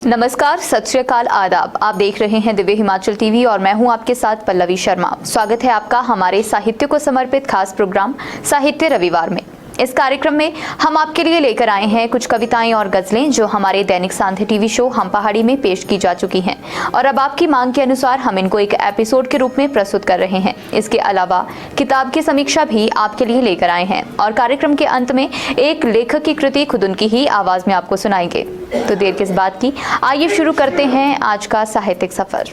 नमस्कार, सत श्री अकाल, आदाब। आप देख रहे हैं दिव्य हिमाचल टीवी और मैं हूं आपके साथ पल्लवी शर्मा। स्वागत है आपका हमारे साहित्य को समर्पित खास प्रोग्राम साहित्य रविवार में। इस कार्यक्रम में हम आपके लिए लेकर आए हैं कुछ कविताएं और गजलें जो हमारे दैनिक सांध्य टीवी शो हम पहाड़ी में पेश की जा चुकी हैं और अब आपकी मांग के अनुसार हम इनको एक एपिसोड के रूप में प्रस्तुत कर रहे हैं। इसके अलावा किताब की समीक्षा भी आपके लिए लेकर आए हैं और कार्यक्रम के अंत में एक लेखक की कृति खुद उनकी ही आवाज में आपको सुनाएंगे। तो देर किस बात की, आइए शुरू करते हैं आज का साहित्यिक सफर।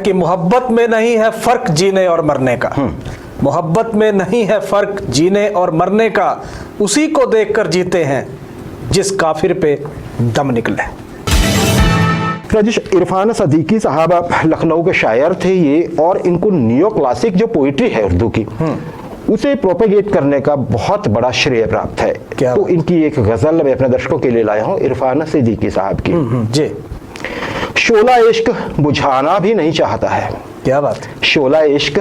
कि मोहब्बत में नहीं है फर्क जीने और मरने का, मोहब्बत में नहीं है फर्क जीने और मरने का, उसी को देखकर जीते हैं जिस काफिर पे दम निकले। राजेश, इरफान सदीकी साहब लखनऊ के शायर थे ये, और इनको नियो क्लासिक जो पोइट्री है उर्दू की उसे प्रोपेगेट करने का बहुत बड़ा श्रेय प्राप्त है। तो इनकी एक गजल मैं अपने दर्शकों के लिए लाया हूँ, इरफान सदीकी साहब की। जी। शोला इश्क बुझाना भी नहीं चाहता है। क्या बात। शोला इश्क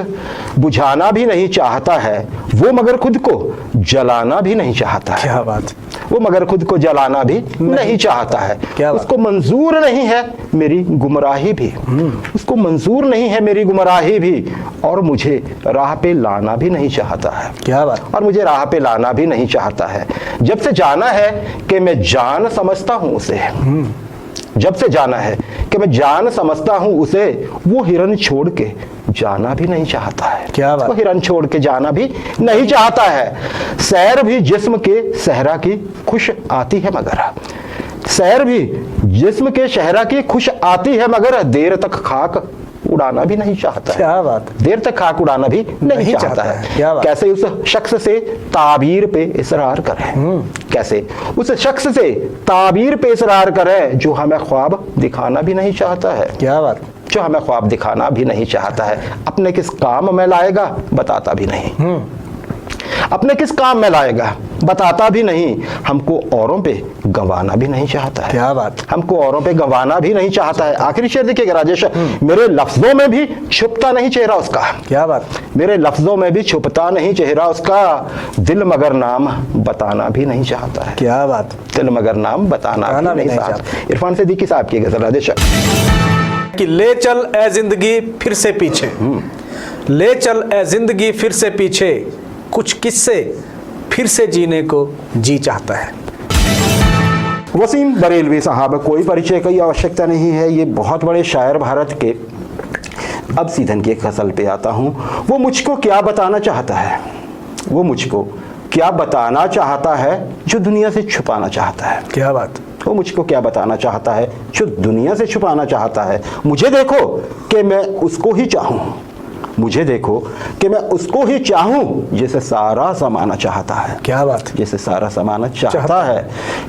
बुझाना भी नहीं चाहता है, वो मगर खुद को जलाना भी नहीं चाहता है। क्या बात। वो मगर खुद को जलाना भी नहीं चाहता है। उसको मंजूर नहीं है मेरी गुमराही भी, उसको मंजूर नहीं है मेरी गुमराही भी, और मुझे राह पे लाना भी नहीं चाहता है। क्या बात। और मुझे राह पे लाना भी नहीं चाहता है। जब से जाना है कि मैं जान समझता हूँ उसे, जब से जाना है कि मैं जान समझता हूं उसे, वो हिरन छोड़ के जाना भी नहीं चाहता है। क्या बात। वो हिरन छोड़ के जाना भी नहीं चाहता है। सैर भी जिस्म के सहरा की खुश आती है मगर, सैर भी जिस्म के शहरा की खुश आती है मगर, देर तक खाक उड़ाना भी नहीं चाहता है। क्या बात। देर तक खाक उड़ाना भी नहीं चाहता है। क्या बात। कैसे उस शख्स से ताबीर पे इसरार करे, कैसे उस शख्स से ताबीर पे इसरार करे जो हमें ख्वाब दिखाना भी नहीं चाहता है। क्या बात। जो हमें ख्वाब दिखाना भी नहीं चाहता है। अपने किस काम में लाएगा बताता भी नहीं, अपने किस काम में लाएगा बताता भी नहीं, हमको औरों पे गंवाना भी नहीं चाहता है। क्या बात। हमको औरों पे गंवाना भी नहीं चाहता है। आखिरी शेर देखिएगा राजेश, मेरे लफ्जों में भी छुपता नहीं चेहरा उसका। क्या बात। मेरे लफ्जों में भी छुपता नहीं चेहरा उसका, दिल मगर नाम बताना भी नहीं चाहता है। क्या बात। दिल मगर नाम बताना भी नहीं चाहता। इरफान सदीकी साहब की गजल राजेश। कि ले चल ए जिंदगी फिर से पीछे, ले चल ए जिंदगी फिर से पीछे, कुछ किस्से फिर से जीने को जी चाहता है। वसीम बरेलवी साहब, कोई परिचय की आवश्यकता नहीं है, ये बहुत बड़े शायर भारत के। अब सीधन की एक गजल पे आता हूँ। वो मुझको क्या बताना चाहता है, वो मुझको क्या बताना चाहता है जो दुनिया से छुपाना चाहता है। क्या बात। वो मुझको क्या बताना चाहता है जो दुनिया से छुपाना चाहता है। मुझे देखो कि मैं उसको ही चाहूं, मुझे देखो कि मैं उसको ही चाहूं जैसे सारा ज़माना चाहता है। क्या बात। जैसे सारा ज़माना चाहता है।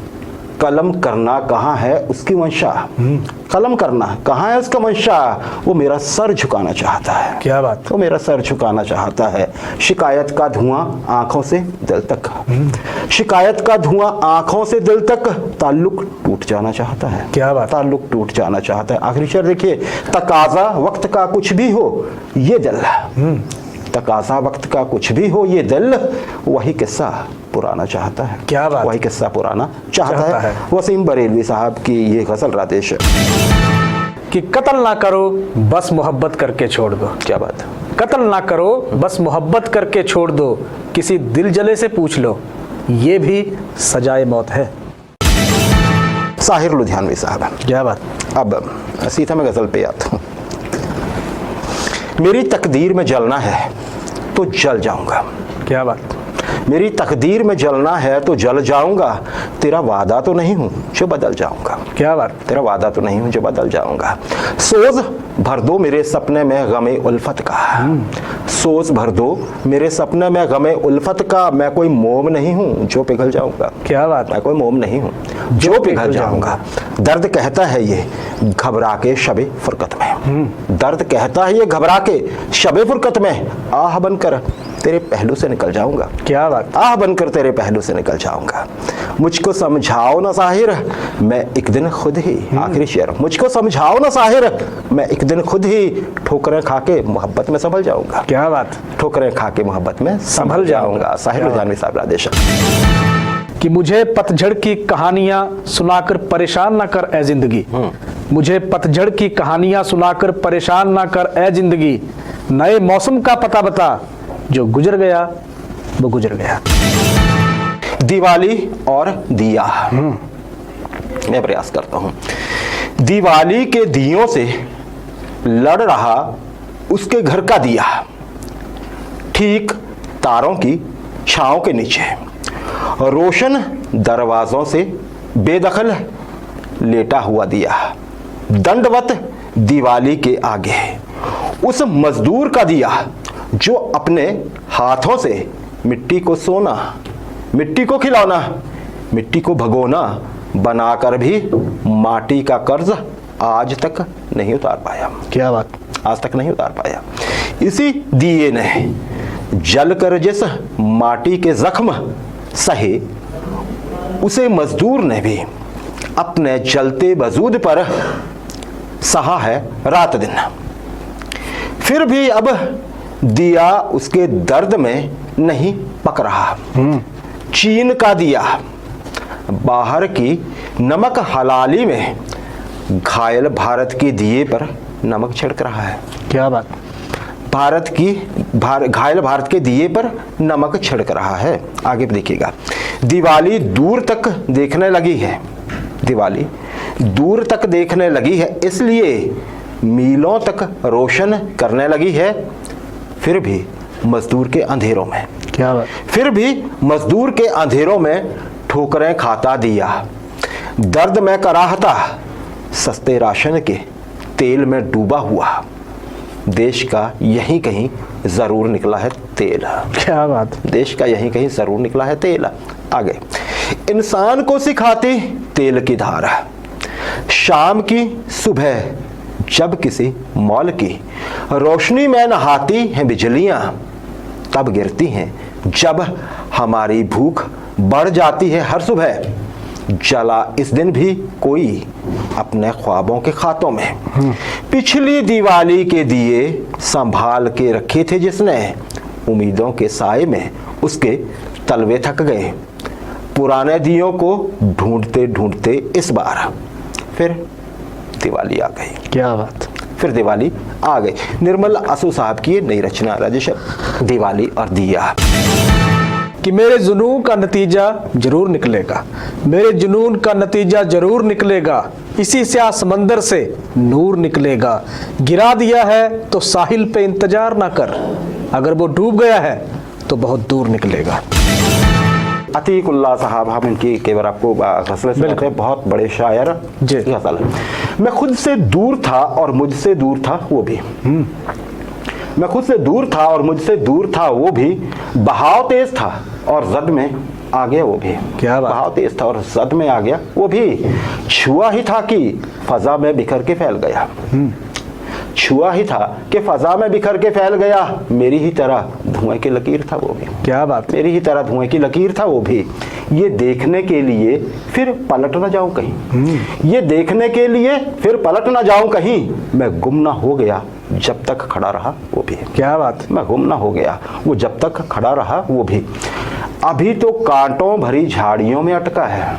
कलम करना कहाँ है उसकी मंशा, कलम करना कहाँ है उसका मंशा, वो मेरा सर झुकाना चाहता है। क्या बात। वो मेरा सर झुकाना चाहता है। शिकायत का धुआं आंखों से दिल तक, शिकायत का धुआं आंखों से दिल तक, ताल्लुक टूट जाना चाहता है। क्या बात। ताल्लुक टूट जाना चाहता है। आखिरी शेर देखिए, तकाजा वक्त का कुछ भी हो ये दिल, तकाजा वक्त का कुछ भी हो ये दिल, वही किस्सा पुराना चाहता है। क्या बात। वही किस्सा पुराना चाहता है। वसीम बरेलवी साहब की ये गजल राजेश। कि कत्ल ना करो बस मोहब्बत करके छोड़ दो। क्या बात। कत्ल ना करो बस मोहब्बत करके छोड़ दो, किसी दिल जले से पूछ लो ये भी सजाए मौत है। साहिर लुधियानवी साहब। क्या बात। अब सीधा मैं गजल पे आता हूँ। मेरी तकदीर में जलना है तो जल जाऊंगा। क्या बात। मेरी तकदीर में जलना है तो जल जाऊंगा, तेरा वादा तो नहीं हूं जो बदल जाऊंगा। क्या बात। तेरा वादा तो नहीं हूं जो बदल जाऊंगा। सोज भर दो मेरे सपने में गमे उल्फत का, सोज भर दो मेरे सपने में गमे उल्फत का, मैं कोई मोम नहीं हूं जो पिघल जाऊंगा। क्या बात। मैं कोई मोम नहीं हूं जो पिघल जाऊंगा। दर्द कहता है ये घबरा के शबे फुरकत में, दर्द कहता है ये घबरा के शबे फुरकत में, आह बनकर तेरे पहलू से निकल जाऊंगा। क्या बात। आह बनकर तेरे पहलू से निकल जाऊंगा। मुझको समझाओ ना साहिर मैं एक दिन खुद ही, आखिरी शेर, मुझको समझाओ ना साहिर मैं एक दिन खुद ही ठोकरें खा के मोहब्बत में संभल जाऊंगा। क्या बात। ठोकरें खा के मोहब्बत में संभल जाऊंगा। साहिर लुधियानवी साहब राधेश। कि मुझे पतझड़ की कहानियां सुनाकर परेशान ना कर ए जिंदगी, मुझे पतझड़ की कहानियां सुनाकर परेशान ना कर ए जिंदगी, नए मौसम का पता बता, जो गुजर गया वो गुजर गया। दिवाली और दिया। मैं प्रयास करता हूं। दिवाली के दियों से लड़ रहा उसके घर का दिया, ठीक तारों की छांव के नीचे, रोशन दरवाजों से बेदखल लेटा हुआ दिया, दंडवत दिवाली के आगे। उस मजदूर का दिया जो अपने हाथों से मिट्टी को सोना, मिट्टी को खिलौना, मिट्टी को भगोना बनाकर भी माटी का कर्ज आज तक नहीं उतार पाया। क्या बात, आज तक नहीं उतार पाया। इसी दिए ने जलकर जिस माटी के जख्म सहे, उसे मजदूर ने भी अपने जलते वजूद पर सहा है रात दिन। फिर भी अब दिया उसके दर्द में नहीं पक रहा। चीन का दिया बाहर की नमक हलाली में घायल भारत के दिए पर नमक छिड़क रहा है। क्या बात, घायल भारत के दिए पर नमक छिड़क रहा है। आगे देखिएगा। दिवाली दूर तक देखने लगी है, दिवाली दूर तक देखने लगी है, इसलिए मीलों तक रोशन करने लगी है। फिर भी मजदूर के अंधेरों में, क्या बात, फिर भी मजदूर के अंधेरों में ठोकरें खाता दिया, दर्द में कराहता सस्ते राशन के तेल में डूबा हुआ देश का यहीं कहीं जरूर निकला है तेल। क्या बात, देश का यहीं कहीं जरूर निकला है तेल। आगे। इंसान को सिखाती तेल की धार, शाम की सुबह जब किसी मॉल की रोशनी में नहाती हैं बिजलियां, तब गिरती हैं जब हमारी भूख बढ़ जाती है हर सुबह। जला इस दिन भी कोई अपने ख्वाबों के खातों में, पिछली दिवाली के दिए संभाल के रखे थे जिसने, उम्मीदों के साए में उसके तलवे थक गए। पुराने दियों को ढूंढते ढूंढते इस बार फिर दिवाली आ गई। क्या बात, फिर दिवाली आ गई। निर्मल असू साहब की नई रचना राजेश, दिवाली और दिया। कि मेरे जुनून का नतीजा जरूर निकलेगा, मेरे जुनून का नतीजा जरूर निकलेगा, इसी स्याह समंदर से नूर निकलेगा। गिरा दिया है तो साहिल पे इंतजार ना कर, अगर वो डूब गया है तो बहुत दूर निकलेगा। अतीकुल्लाह साहब, हम इनकी केवल आपको गज़लें सुनाते हैं, बहुत बड़े शायर जी। गज़ल। मैं खुद से दूर था और मुझसे दूर था वो भी, मैं खुद से दूर था और मुझसे दूर था वो भी, बहाव तेज था और जद में आ गया वो भी। क्या बात, बहाव तेज था और जद में आ गया वो भी। छुआ ही था कि फजा में बिखर के फैल गया, छुआ ही था कि फजा में बिखर के फैल गया, मेरी ही तरह धुएं की लकीर था वो भी। क्या बात, मेरी ही तरह धुएं की लकीर था वो भी। ये देखने के लिए फिर पलट ना जाऊं कहीं, ये देखने के लिए फिर पलट ना जाऊं कहीं, मैं गुम ना हो गया जब तक खड़ा रहा वो भी। क्या बात, मैं गुम ना हो गया वो जब तक खड़ा रहा वो भी। अभी तो कांटों भरी झाड़ियों में अटका है,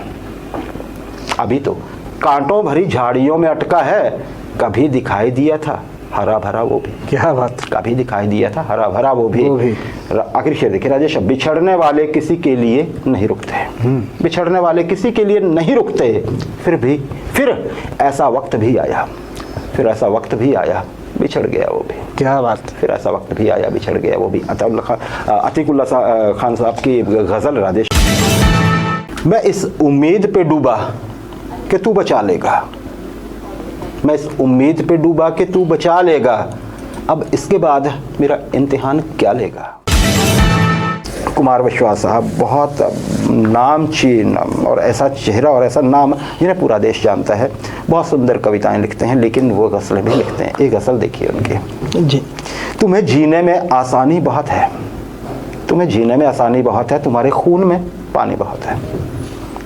अभी तो कांटों भरी झाड़ियों में अटका है, कभी दिखाई दिया था हरा भरा वो भी। क्या बात, कभी दिखाई दिया था हरा भरा वो भी। आखिर शेर देखिए राजेश, बिछड़ने वाले किसी के लिए नहीं रुकते, बिछड़ने वाले किसी के लिए नहीं रुकते, फिर ऐसा वक्त भी आया, फिर ऐसा वक्त भी आया, बिछड़ गया वो भी। क्या बात, फिर ऐसा वक्त भी आया, बिछड़ गया वो भी। अतीकुल्लाह खान साहब की गजल राजेश। मैं इस उम्मीद पे डूबा कि तू बचा लेगा, मैं इस उम्मीद पे डूबा कि तू बचा लेगा, अब इसके बाद मेरा इम्तिहान क्या लेगा। कुमार विश्वास साहब बहुत नामचीन और ऐसा चेहरा और ऐसा नाम जिन्हें पूरा देश जानता है, बहुत सुंदर कविताएं लिखते हैं, लेकिन वो गज़लें भी लिखते हैं। एक गज़ल देखिए उनकी जी। तुम्हें जीने में आसानी बहुत है, तुम्हें जीने में आसानी बहुत है, तुम्हारे खून में पानी बहुत है,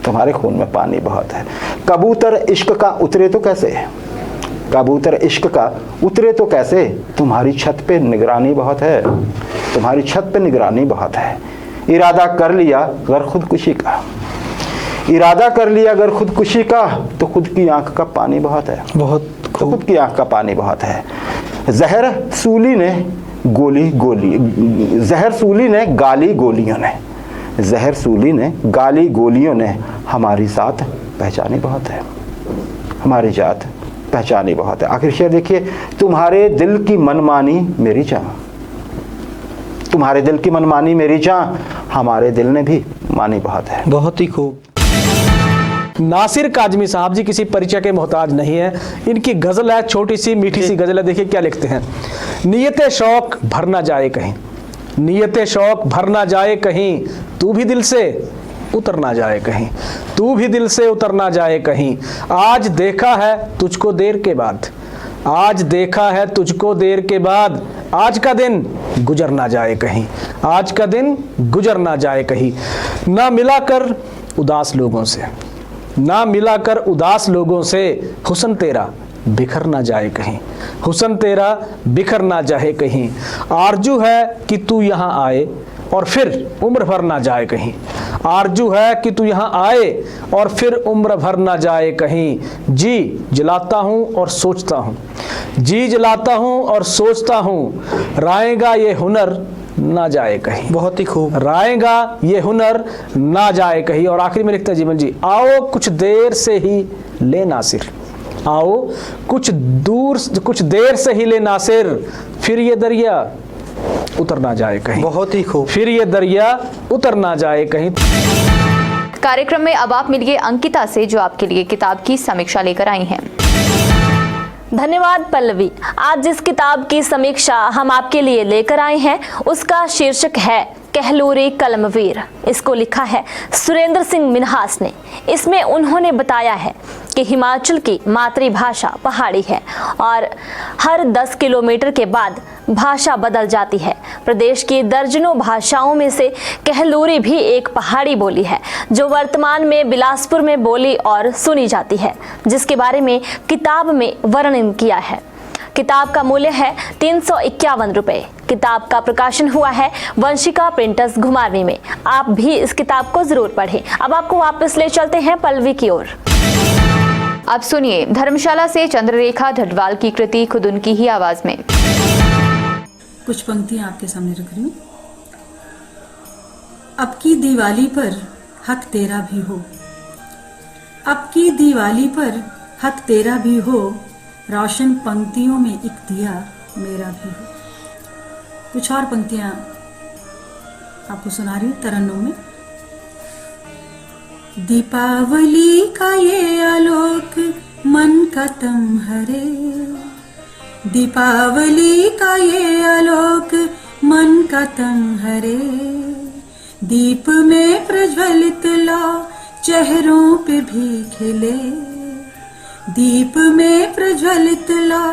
तुम्हारे खून में पानी बहुत है। कबूतर इश्क का उतरे तो कैसे, कबूतर इश्क का उतरे तो कैसे, तुम्हारी छत पे निगरानी बहुत है, तुम्हारी छत पे निगरानी बहुत है। इरादा कर लिया गर खुदकुशी का, इरादा कर लिया अगर खुदकुशी का तो खुद की आंख का पानी बहुत है, बहुत तो खुद की आंख का पानी बहुत है। जहर सूली ने गाली गोलियों ने, जहर सूली ने गाली गोलियों ने हमारी जात पहचानी बहुत है, हमारी जात पहचानी बहुत है। आखिर शेर देखिए, तुम्हारे दिल की मनमानी मेरी चाह, तुम्हारे दिल की मनमानी मेरी चाह, हमारे दिल ने भी मानी बहुत है। बहुत ही खूब। नासिर काजमी साहब जी किसी परिचय के मोहताज नहीं है। इनकी गजल है, छोटी सी मीठी सी गजल है। देखिए क्या लिखते हैं। नियते शौक भर ना जाए कहीं, नियते शौक भर ना जाए कहीं, तू भी दिल से उतर ना जाए कहीं, तू भी दिल से उतर ना जाए कहीं। आज देखा है तुझको देर के बाद, आज देखा है तुझको देर के बाद, आज का दिन गुजर ना जाए कहीं, आज का दिन गुजर ना जाए कहीं। ना मिला कर उदास लोगों से, ना मिला कर उदास लोगों से, हुस्न तेरा बिखर ना जाए कहीं, हुस्न तेरा बिखर ना जाए कहीं। आरजू है कि तू यहाँ आए और फिर उम्र भर ना जाए कहीं, आरजू है कि तू यहाँ आए और फिर उम्र भर ना जाए कहीं। जी जलाता हूँ और सोचता हूँ, जी जलाता हूँ और सोचता हूँ, राएगा ये हुनर ना जाए कहीं। बहुत ही खूब। राएगा ये हुनर ना जाए कहीं। और आखिरी में लिखता है जीवन जी, आओ कुछ देर से ही ले नासिर, आओ कुछ देर से ही ले नासिर, फिर ये दरिया उतर ना जाए कहीं। बहुत ही खूब। फिर ये दरिया उतर ना जाए कहीं। कार्यक्रम में अब आप मिलिए अंकिता से, जो आपके लिए किताब की समीक्षा लेकर आई हैं। धन्यवाद पल्लवी। आज जिस किताब की समीक्षा हम आपके लिए लेकर आए हैं उसका शीर्षक है कहलूरी कलमवीर। इसको लिखा है सुरेंद्र सिंह मिन्हास ने। इसमें उन्होंने बताया है कि हिमाचल की मातृभाषा पहाड़ी है और हर 10 किलोमीटर के बाद भाषा बदल जाती है। प्रदेश की दर्जनों भाषाओं में से कहलूरी भी एक पहाड़ी बोली है जो वर्तमान में बिलासपुर में बोली और सुनी जाती है, जिसके बारे में किताब में वर्णन किया है। किताब का मूल्य है 351 रुपए। किताब का प्रकाशन हुआ है वंशिका प्रिंटर्स घुमारवी में। आप भी इस किताब को जरूर पढ़ें। अब आपको वापस ले चलते हैं पल्लवी की ओर। अब सुनिए धर्मशाला से चंद्ररेखा ढडवाल की कृति खुद उनकी ही आवाज में। कुछ पंक्तियां आपके सामने रख रही हूं। अब की दिवाली पर हक तेरा भी हो, अब की दिवाली पर हक तेरा भी हो, रोशन पंक्तियों में एक दिया मेरा भी हो। कुछ और पंक्तियां आपको सुना रही हूं तरन्नुम में। दीपावली का ये आलोक मन का तम हरे, दीपावली का ये आलोक मन का तम हरे, दीप में प्रज्वलित ला चेहरों पे भी खिले, दीप में प्रज्वलित ला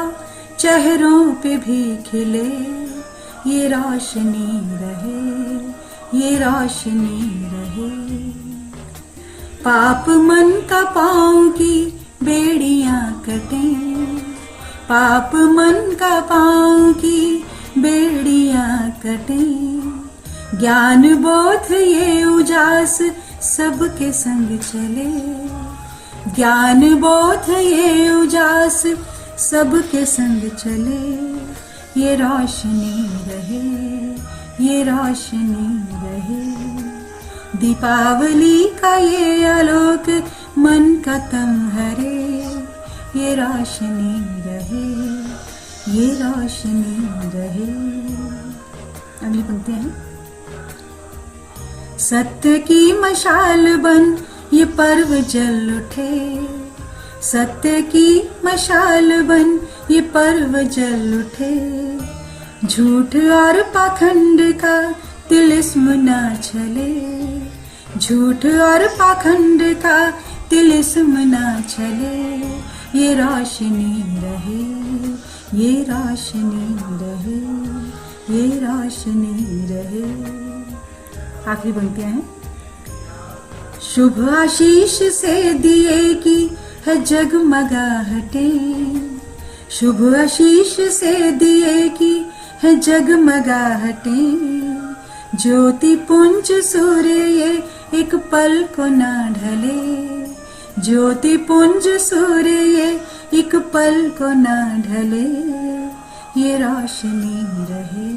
चेहरों पे भी खिले, ये रोशनी रहे, ये रोशनी रहे। पाप मन का पाँव की बेड़ियां कटे, पाप मन का पाँव की बेड़ियां कटे, ज्ञान बोध ये उजास सबके संग चले, ज्ञान बोध ये उजास सबके संग चले, ये रोशनी रहे, ये रोशनी रहे। दीपावली का ये आलोक मन का तम हरे, ये रोशनी रहे, ये रोशनी रहे। अगली पंक्ति है। सत्य की मशाल बन ये पर्व जल उठे, सत्य की मशाल बन ये पर्व जल उठे, झूठ और पाखंड का तिलिस्म ना चले, झूठ और पाखंड का तिलिस्म ना चले, ये रोशनी रहे, ये रोशनी रहे, ये रोशनी रहे। आखिरी पंक्तियां हैं। शुभ आशीष से दिए की है जगमगाहटे, शुभ आशीष से दिए की है जगमगाहटे, ज्योति पुंज सूर्य ये एक पल को न ढले, ज्योति पुंज सूर्य ये एक पल को न ढले, ये रोशनी रहे,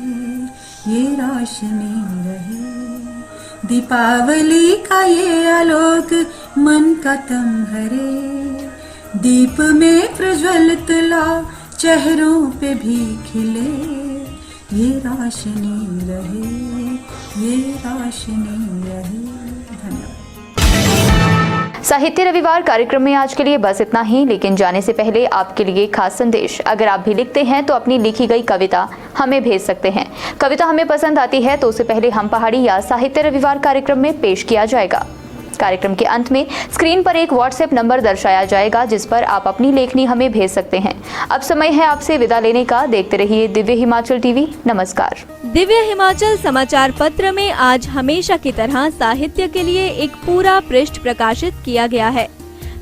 ये रोशनी रहे। दीपावली का ये आलोक मन का तुम हरे, दीप में प्रज्वलित ला चेहरों पे भी खिले, ये रोशनी रहे, ये रोशनी रहे। धन्यवाद। साहित्य रविवार कार्यक्रम में आज के लिए बस इतना ही, लेकिन जाने से पहले आपके लिए खास संदेश। अगर आप भी लिखते हैं तो अपनी लिखी गई कविता हमें भेज सकते हैं। कविता हमें पसंद आती है तो उसे पहले हम पहाड़ी या साहित्य रविवार कार्यक्रम में पेश किया जाएगा। कार्यक्रम के अंत में स्क्रीन पर एक व्हाट्सएप नंबर दर्शाया जाएगा जिस पर आप अपनी लेखनी हमें भेज सकते हैं। अब समय है आपसे विदा लेने का। देखते रहिए दिव्य हिमाचल टीवी। नमस्कार। दिव्य हिमाचल समाचार पत्र में आज हमेशा की तरह साहित्य के लिए एक पूरा पृष्ठ प्रकाशित किया गया है।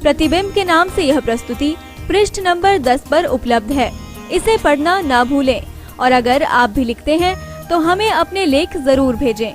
प्रतिबिंब के नाम से यह प्रस्तुति पृष्ठ नंबर 10 पर उपलब्ध है। इसे पढ़ना ना भूलें और अगर आप भी लिखते हैं तो हमें अपने लेख जरूर भेजें।